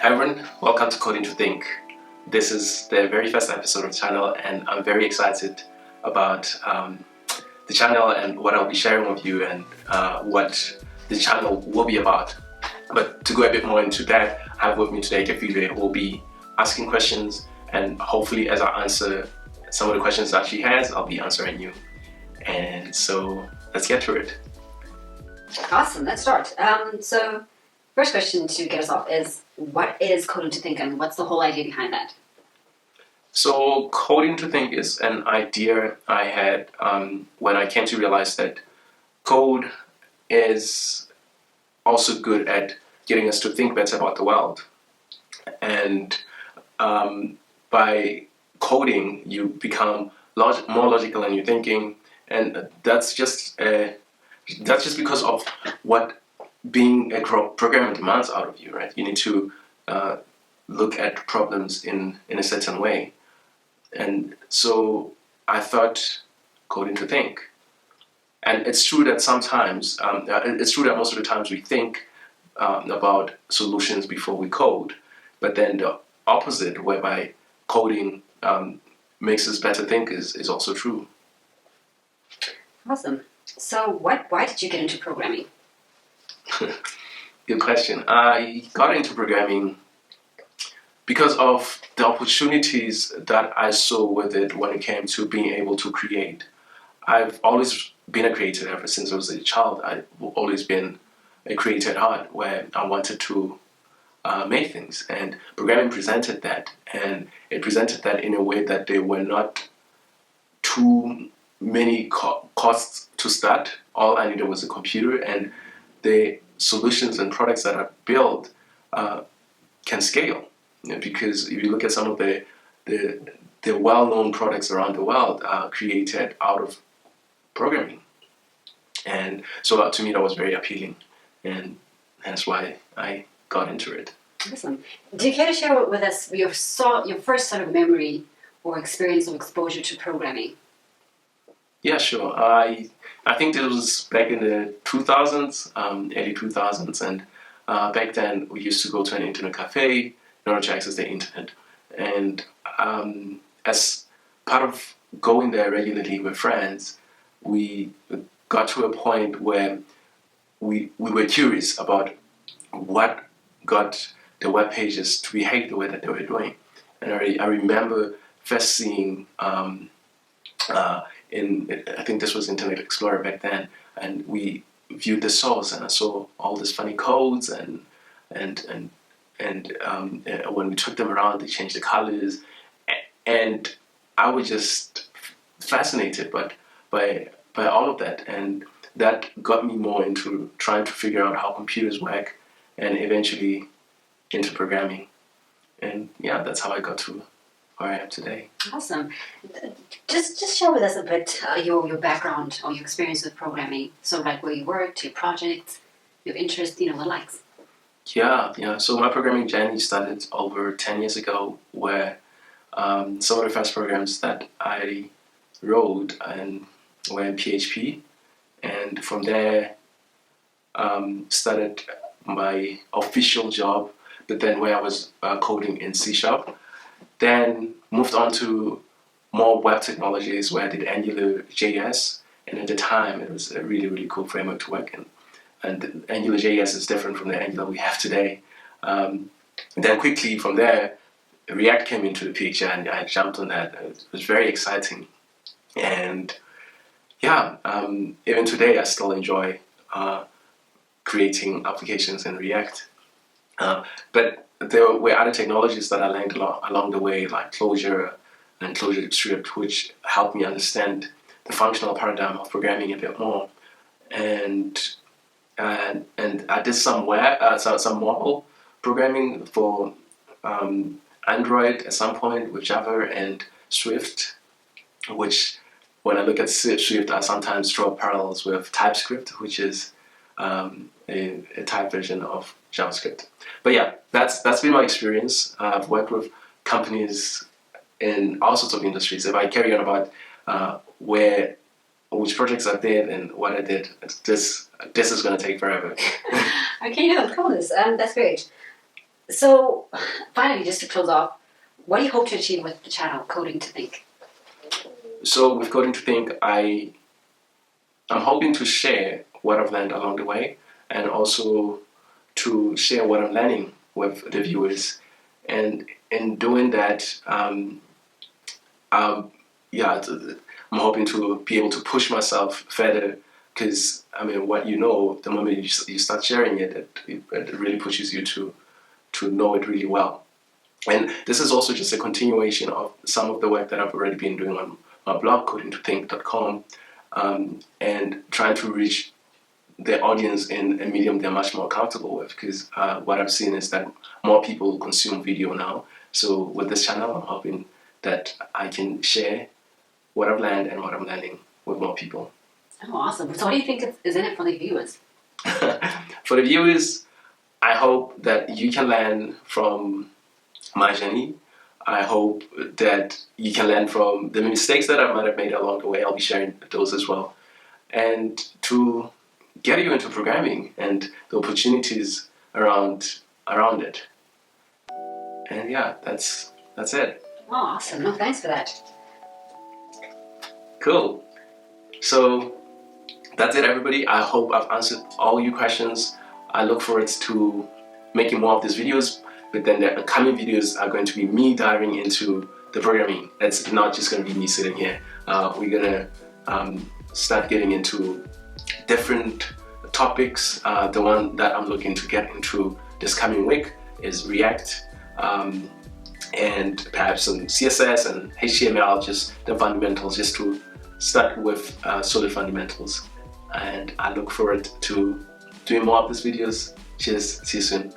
Hi everyone, welcome to CodingToThink. This is the very first episode of the channel and I'm very excited about the channel and what I'll be sharing with you and what the channel will be about. But to go a bit more into that, I have with me today Kefile, who will be asking questions, and hopefully as I answer some of the questions that she has, I'll be answering you. And so let's get to it. Awesome, let's start. So first question to get us off is, what is CodingToThink and what's the whole idea behind that? So CodingToThink is an idea I had when I came to realize that code is also good at getting us to think better about the world. And by coding, you become more logical in your thinking, and that's just because of what being a programmer demands out of you, right? You need to look at problems in a certain way. And so I thought CodingToThink. And it's true that sometimes, it's true that most of the times we think about solutions before we code, but then the opposite, whereby coding makes us better thinkers, is also true. Awesome. So why did you get into programming? Good question. I got into programming because of the opportunities that I saw with it when it came to being able to create. I've always been a creator ever since I was a child. I've always been a creator at heart, where I wanted to make things, and programming presented that, and it presented that in a way that they were not too many costs to start. All I needed was a computer, and the solutions and products that are built can scale. Because if you look at some of the well-known products around the world are created out of programming. And so to me that was very appealing, and that's why I got into it. Awesome. Do you care to share with us your first sort of memory or experience of exposure to programming? Yeah, sure. I think it was back in the 2000s, early 2000s, and back then we used to go to an internet cafe in order to access the internet. And as part of going there regularly with friends, we got to a point where we were curious about what got the web pages to behave the way that they were doing. And I remember first seeing I think this was Internet Explorer back then, and we viewed the source, and I saw all these funny codes, and when we took them around, they changed the colors, and I was just fascinated by all of that, and that got me more into trying to figure out how computers work, and eventually into programming. And yeah, that's how I got to where I am today. Awesome. Just share with us a bit your background or your experience with programming. So like where you worked, your projects, your interests, the likes. Yeah. So my programming journey started over 10 years ago, where some of the first programs that I wrote and were in PHP, and from there started my official job, but then where I was coding in C#. Then moved on to more web technologies, where I did AngularJS, and at the time it was a really, really cool framework to work in. And AngularJS is different from the Angular we have today. And then quickly from there, React came into the picture, and I jumped on that. It was very exciting. And yeah, even today I still enjoy creating applications in React. But there were other technologies that I learned along the way, like Clojure and ClojureScript, which helped me understand the functional paradigm of programming a bit more. And I did some mobile programming for Android at some point with Java and Swift, which when I look at Swift, I sometimes draw parallels with TypeScript, which is a type version of JavaScript. But yeah, that's been my experience. I've worked with companies in all sorts of industries. If I carry on about which projects I did and what I did, this is going to take forever. Okay, no, of course. That's great. So, finally, just to close off, what do you hope to achieve with the channel Coding to Think? So with Coding to Think, I'm hoping to share what I've learned along the way, and also to share what I'm learning with the viewers. And in doing that, yeah, I'm hoping to be able to push myself further, because I mean, what you know, the moment you start sharing it, it really pushes you to know it really well. And this is also just a continuation of some of the work that I've already been doing on my blog, CodingToThink.com, and trying to reach the audience in a medium they're much more comfortable with, because what I've seen is that more people consume video now. So with this channel, I'm hoping that I can share what I've learned and what I'm learning with more people. Oh, awesome. So what do you think is in it for the viewers? For the viewers, I hope that you can learn from my journey. I hope that you can learn from the mistakes that I might have made along the way. I'll be sharing those as well. And to get you into programming and the opportunities around it. And yeah, that's it. Oh, awesome. No, thanks for that. Cool. So that's it, everybody. I hope I've answered all your questions. I look forward to making more of these videos, but then the coming videos are going to be me diving into the programming. It's not just going to be me sitting here. We're going to start getting into different topics. The one that I'm looking to get into this coming week is React, and perhaps some CSS and HTML, just the fundamentals, just to start with solid fundamentals. And I look forward to doing more of these videos. Cheers, see you soon.